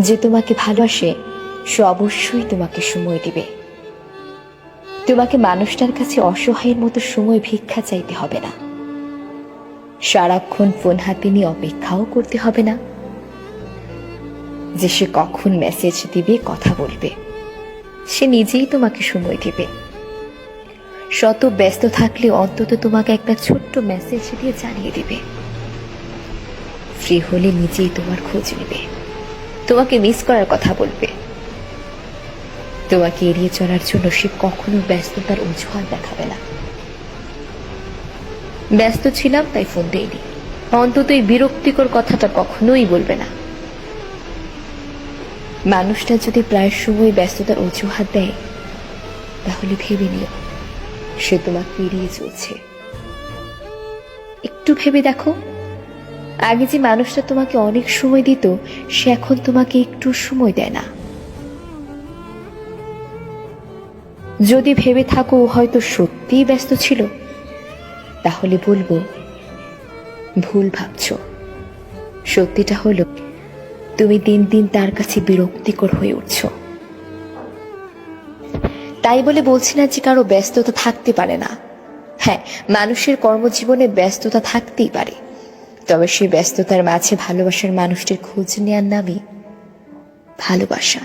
যে তোমাকে ভালোবাসে সে অবশ্যই তোমাকে সময় দিবে। তোমাকে মানুষটার কাছে অসহায়ের মতো সময় ভিক্ষা চাইতে হবে না, সারাক্ষণ ফোন হাতে নিয়ে অপেক্ষাও করতে হবে না যে সে কখন মেসেজ দিবে, কথা বলবে। সে নিজেই তোমাকে সময় দিবে। শত ব্যস্ত থাকলে অন্তত তোমাকে একটা ছোট্ট মেসেজ দিয়ে জানিয়ে দিবে। ফ্রি হলে নিজেই তোমার খোঁজ নেবে, তোমাকে মিস করার কথা বলবে। তোমাকে এড়িয়ে চলার জন্য সে কখনো ব্যস্ততার অজুহাত দেখাবে না। ব্যস্ত ছিলাম তাই ফোন দেইনি, অন্তত এই বিরক্তিকর কথাটা কখনোই বলবে না। মানুষটা যদি প্রায় সময় ব্যস্ততার অজুহাত দেয়, তাহলে ভেবে নিও সে তোমাকে এড়িয়ে চলছে। একটু ভেবে দেখো, আগে যে মানুষটা তোমাকে অনেক সময় দিত, সে এখন তোমাকে একটু সময় দেয় না। যদি ভেবে থাকো হয়তো সত্যিই ব্যস্ত ছিল, তাহলে বলবো ভুল ভাবছো। সত্যিটা হলো তুমি দিন দিন তার কাছে বিরক্তিকর হয়ে উঠছ। তাই বলে বলছি না যে কারো ব্যস্ততা থাকতে পারে না। হ্যাঁ, মানুষের কর্মজীবনে ব্যস্ততা থাকতেই পারে, তবে সেই ব্যস্ততার মাঝে ভালোবাসার মানুষটির খোঁজ নেওয়ার নামই ভালোবাসা।